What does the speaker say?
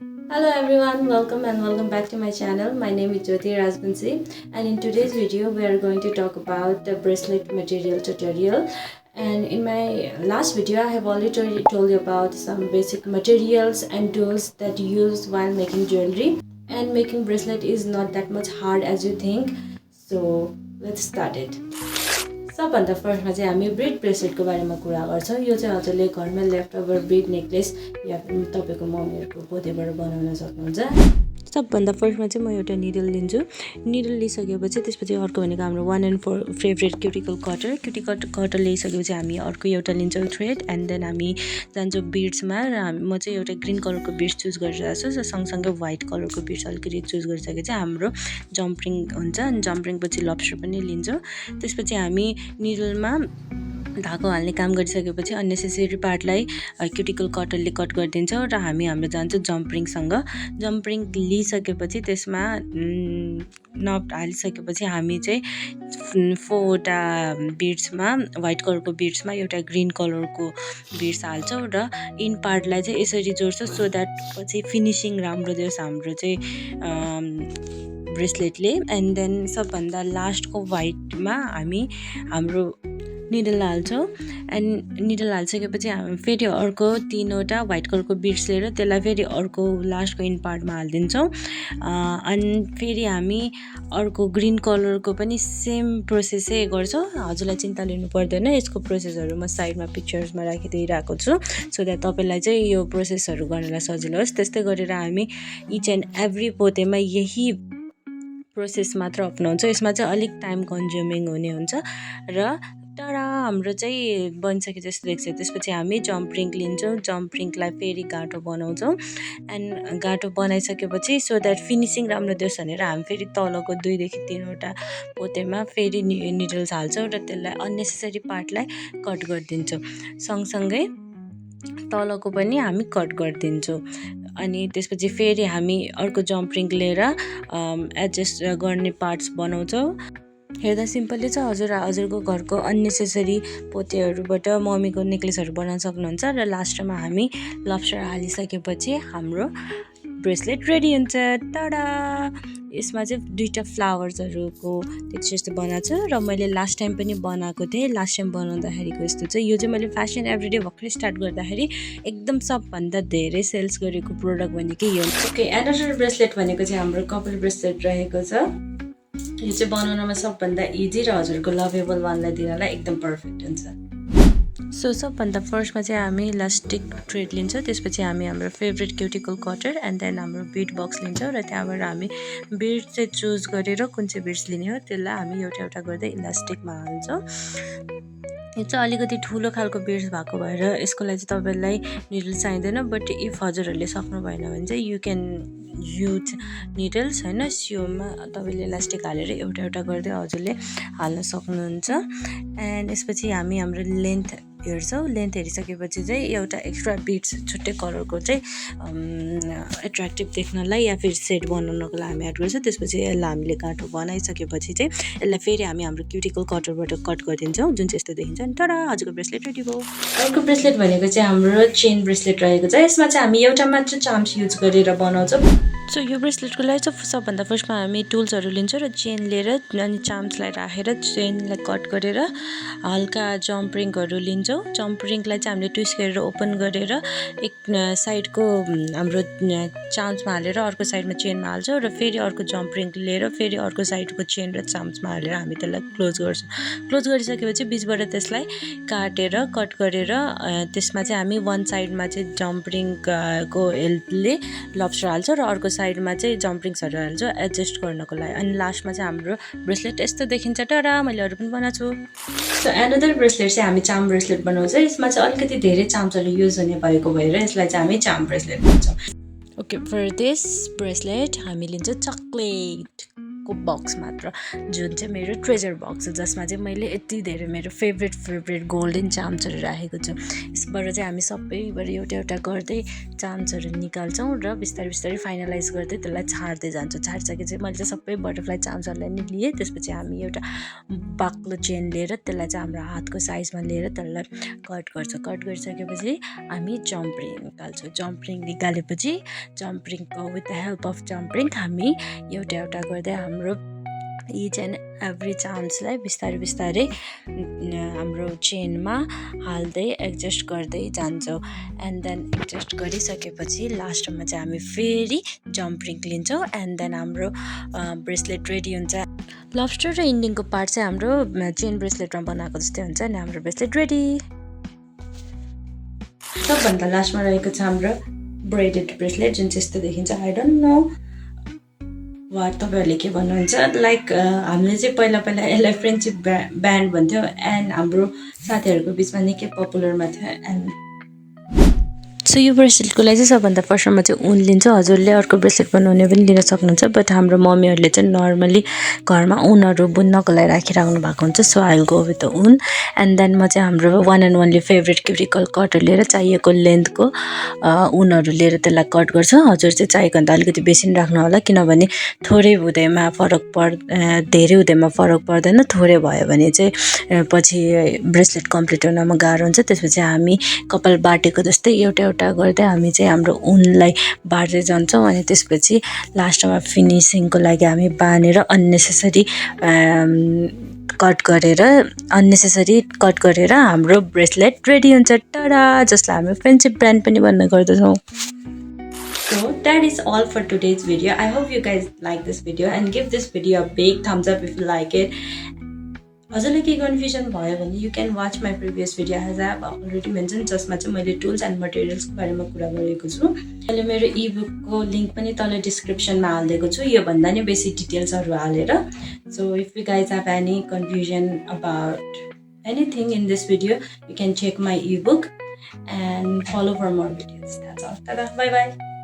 Hello everyone, welcome back to my channel. My name is Jyoti Rajbansi, and in today's video we are going to talk about the bracelet material tutorial. And in my last video I have already told you about some basic materials and tools that you use while making jewelry. And making bracelet is not that much hard as you think. So let's start it. सबभन्दा फर्स्टमा चाहिँ हामी breed ब्रेसलेटको बारेमा कुरा गर्छौँ। यो चाहिँ हजुरले घरमा लेफ्ट ओभर ब्रिड नेकलेस या तपाईँको मम्मीहरूको पोतेबाट बनाउन सक्नुहुन्छ। सबभन्दा फर्स्टमा चाहिँ म एउटा निडल लिन्छु। निडल लिइसकेपछि त्यसपछि अर्को भनेको हाम्रो 1 and 4 फेभरेट क्युटिकल कटर लिइसकेपछि हामी अर्को एउटा लिन्छौँ थ्रेड एन्ड देन हामी जान्छौँ बिड्समा र म चाहिँ एउटा ग्रिन कलरको बिड्स चुज गरिरहेको छु। सँगसँगै व्हाइट कलरको बिड्स अलिकति चुज गरिसके चाहिँ हाम्रो जम्प रिङ हुन्छ। अनि जम्प रिङपछि लब्स्टर पनि लिन्छौँ। त्यसपछि हामी निडलमा धागो हाल्ने काम गरिसकेपछि अननेसेसरी पार्टलाई क्युटिकल कटरले कट गरिदिन्छौँ र हामी हाम्रो जान्छौँ जम्प रिङसँग। जम्प रिङ लिइसकेपछि त्यसमा नट हालिसकेपछि हामी चाहिँ 4वटा बिड्समा व्हाइट कलरको बिड्समा एउटा ग्रिन कलरको बिड्स हाल्छौँ र इन पार्टलाई चाहिँ यसरी जोड्छौँ सो द्याट पछि फिनिसिङ राम्रो दियोस् हाम्रो चाहिँ ब्रेसलेटले। एन्ड देन सबभन्दा लास्टको व्हाइटमा हामी हाम्रो निडल हाल्छौँ। एन्ड निडल हालिसकेपछि हामी फेरि अर्को 3वटा व्हाइट कलरको बिड्स लिएर त्यसलाई फेरि अर्को लास्टको इन पार्टमा हालिदिन्छौँ। अनि फेरि हामी अर्को ग्रिन कलरको पनि सेम प्रोसेसै गर्छौँ। हजुरलाई चिन्ता लिनु पर्दैन, यसको प्रोसेसहरू म साइडमा पिक्चर्समा राखिदिइरहेको छु सो द्याट तपाईँलाई चाहिँ यो प्रोसेसहरू गर्नलाई सजिलो होस्। त्यस्तै गरेर हामी इच एन्ड एभ्री पोतेमा यही प्रोसेस मात्र अपनाउँछौँ। यसमा चाहिँ अलिक टाइम कन्ज्युमिङ हुने हुन्छ र टाढा हाम्रो चाहिँ बनिसके जस्तो देख्छ। त्यसपछि हामी जम्प रिङ लिन्छौँ। जम्प रिङलाई फेरि गाँठो बनाउँछौँ एन्ड गाँठो बनाइसकेपछि सो द्याट फिनिसिङ राम्रो दियोस् भनेर हामी फेरि तलको 2 देखि 3वटा पोतेमा फेरि निडल्स हाल्छौँ र त्यसलाई अननेसेसरी पार्टलाई कट गरिदिन्छौँ। सँगसँगै तलको पनि हामी कट गरिदिन्छौँ। अनि त्यसपछि फेरि हामी अर्को जम्प रिङ लिएर एडजस्ट गर्ने पार्ट्स बनाउँछौँ। हेर्दा सिम्पली छ। हजुरको घरको अननेसेसरी पोतेहरूबाट मम्मीको नेकलेसहरू बनाउन सक्नुहुन्छ र लास्टमा हामी लब्स्टर हालिसकेपछि हाम्रो ब्रेसलेट रेडी हुन्छ। टाडा! यसमा चाहिँ 2टा फ्लावर्सहरूको टेक्सचर जस्तो बनाएको छु र मैले लास्ट टाइम पनि बनाएको थिएँ। लास्ट टाइम बनाउँदाखेरिको यस्तो चाहिँ यो चाहिँ मैले फ्यासन एभ्रिडे भर्खरै स्टार्ट गर्दाखेरि एकदम सबभन्दा धेरै सेल्स गरेको प्रोडक्ट भनेको यो। ओके, एनदर ब्रेसलेट भनेको चाहिँ हाम्रो कपाल ब्रेसलेट रहेको छ। यो चाहिँ बनाउनमा सबभन्दा इजी र हजुरको लभेबल वानलाई दिनलाई एकदम पर्फेक्ट हुन्छ। सो सबभन्दा फर्स्टमा चाहिँ हामी इलास्टिक थ्रेड लिन्छौँ। त्यसपछि हामी हाम्रो favourite cuticle cutter and then हाम्रो बिड बक्स लिन्छौँ र त्यहाँबाट हामी बिड चाहिँ चुज गरेर कुन चाहिँ बिड्स लिने हो त्यसलाई हामी एउटा गर्दै इलास्टिकमा हाल्छौँ। यो चाहिँ अलिकति ठुलो खालको बिड्स भएको भएर यसको लागि चाहिँ तपाईँलाई निडल चाहिँदैन, बट इफ हजुरहरूले सक्नु भएन भने चाहिँ यु क्यान युज निडल्स होइन। सियोमा तपाईँले इलास्टिक हालेर एउटा गर्दै हजुरले हाल्न सक्नुहुन्छ। एन्ड यसपछि हामी हाम्रो लेन्थ हेर्छौँ। लेन्थ हेरिसकेपछि चाहिँ एउटा एक्स्ट्रा बिड्स छुट्टै कलरको चाहिँ एट्र्याक्टिभ देख्नलाई या फेरि सेट बनाउनको लागि हामी एड गर्छौँ। त्यसपछि यसलाई हामीले गाँठो बनाइसकेपछि चाहिँ यसलाई फेरि हामी हाम्रो क्युटिकल कटरबाट कट गरिदिन्छौँ जुन चाहिँ यस्तो देखिन्छ। अनि टाढा हजुरको ब्रेसलेट रेडी भयो। अर्को ब्रेसलेट भनेको चाहिँ हाम्रो चेन ब्रेसलेट रहेको छ। यसमा चाहिँ हामी एउटा मात्र चाम्स युज गरेर बनाउँछौँ। सो यो ब्रेसलेटको लागि चाहिँ सबभन्दा फर्स्टमा हामी टुल्सहरू लिन्छौँ र चेन लिएर अनि चाम्सलाई राखेर चेनलाई कट गरेर हल्का जम्प रिङहरू लिन्छौँ। जम्प रिङलाई चाहिँ हामीले ट्विस्ट गरेर ओपन गरेर एक साइडको हाम्रो चाम्समा हालेर अर्को साइडमा चेनमा हाल्छौँ र फेरि अर्को जम्प रिङ लिएर फेरि अर्को साइडको चेन र चाम्समा हालेर हामी त्यसलाई क्लोज गर्छौँ। क्लोज गरिसकेपछि बिचबाट त्यसलाई काटेर कट गरेर त्यसमा चाहिँ हामी 1 साइडमा चाहिँ जम्प रिङको हेल्पले लब्स्टर हाल्छौँ र अर्को साइडमा चाहिँ जम्प रिङ्सहरू हाल्छौँ एडजस्ट गर्नको लागि। अनि लास्टमा चाहिँ हाम्रो ब्रेसलेट यस्तो देखिन्छ। टाढा मैले अरू पनि बनाएको छु। सो एनदर ब्रेसलेट चाहिँ हामी चाम ब्रेसलेट बनाउँछ। यसमा चाहिँ अलिकति धेरै चाम्सहरू युज हुने भएको भएर यसलाई चाहिँ हामी चाम ब्रेसलेट भन्छौँ। ओके, फर दिस ब्रेसलेट हामी लिन्छौँ चक्लेट। अर्को बक्स मात्र जुन चाहिँ मेरो ट्रेजर बक्स हो, जसमा चाहिँ मैले यति धेरै मेरो फेभरेट गोल्डन चाम्सहरू राखेको छु। यसबाट चाहिँ हामी सबैबाट एउटा एउटा गर्दै चाम्सहरू निकाल्छौँ र बिस्तारै बिस्तारै फाइनलाइज गर्दै त्यसलाई छाड्दै जान्छौँ। छाडिसकेपछि मैले चाहिँ सबै बटरफ्लाई चाम्सहरूलाई नि लिएँ। त्यसपछि हामी एउटा बाक्लो चेन लिएर त्यसलाई चाहिँ हाम्रो हातको साइजमा लिएर त्यसलाई कट गर्छौँ। कट गरिसकेपछि हामी जम्प रिङ निकाल्छौँ। जम्प रिङ निकालेपछि जम्प रिङको with the help of jump ring हामी एउटा एउटा गर्दै हाम्रो इच एन्ड एभ्री चाम्सलाई बिस्तारै बिस्तारै हाम्रो चेनमा हाल्दै एडजस्ट गर्दै जान्छौँ। एन्ड देन एडजस्ट गरिसकेपछि लास्टमा चाहिँ हामी फेरि जम्प रिङ लिन्छौँ एन्ड देन हाम्रो ब्रेसलेट रेडी हुन्छ। लब्स्टर र इन्डिङको पार्ट चाहिँ हाम्रो चेन ब्रेसलेटमा बनाएको जस्तै हुन्छ अनि हाम्रो ब्रेसलेट रेडी। सबभन्दा लास्टमा रहेको छ हाम्रो ब्रेडेड ब्रेसलेट जुन चाहिँ यस्तो देखिन्छ। आई डोन्ट नो वा तपाईँहरूले के भन्नुहुन्छ। लाइक हामीले चाहिँ पहिला यसलाई फ्रेन्डसिप ब्यान्ड भन्थ्यो एन्ड हाम्रो साथीहरूको बिचमा निकै पपुलरमा थियो। एन्ड सो यो ब्रेसलेटको लागि चाहिँ सबभन्दा फर्स्टमा चाहिँ ऊन लिन्छौँ। हजुरले अर्को ब्रेसलेट बनाउने पनि लिन सक्नुहुन्छ, बट हाम्रो मम्मीहरूले चाहिँ नर्मली घरमा ऊनहरू बुन्नको लागि राखिराख्नु भएको हुन्छ। So I will go with the ऊन एन्ड देन म चाहिँ हाम्रो one and only favourite cuticle cutter लिएर चाहिएको लेन्थको ऊनहरू लिएर त्यसलाई कट गर्छु। हजुर चाहिँ चाहिएको भन्दा अलिकति बेसी नै राख्नु होला, किनभने थोरै हुँदैमा धेरै हुँदैमा फरक पर्दैन। थोरै भयो भने चाहिँ पछि ब्रेसलेट कम्प्लिट हुनमा गाह्रो हुन्छ। त्यसपछि हामी कपाल बाटेको जस्तै एउटा गर्दै हामी चाहिँ हाम्रो ऊनलाई बार्दै जान्छौँ अनि त्यसपछि लास्टमा फिनिसिङको लागि हामी बानेर अननेसेसरी कट गरेर हाम्रो ब्रेसलेट रेडी हुन्छ। टाडा, जसलाई हामी फ्रेन्डसिप ब्रान्ड पनि भन्ने गर्दछौँ। So that is all for today's video. I hope you guys like this video and give this video a big thumbs up if you like it. हजुरलाई केही कन्फ्युजन भयो भने you can watch my previous video as I have already mention, जसमा चाहिँ मैले tools and मटेरियल्सको बारेमा कुरा गरेको छु। मैले मेरो इबुकको लिङ्क पनि तल डिस्क्रिप्सनमा हालिदिएको छु, योभन्दा नै बेसी डिटेल्सहरू हालेर। So if you guys have any confusion about anything in this video you can check my ebook and follow for more videos. That's all. Tata, bye by.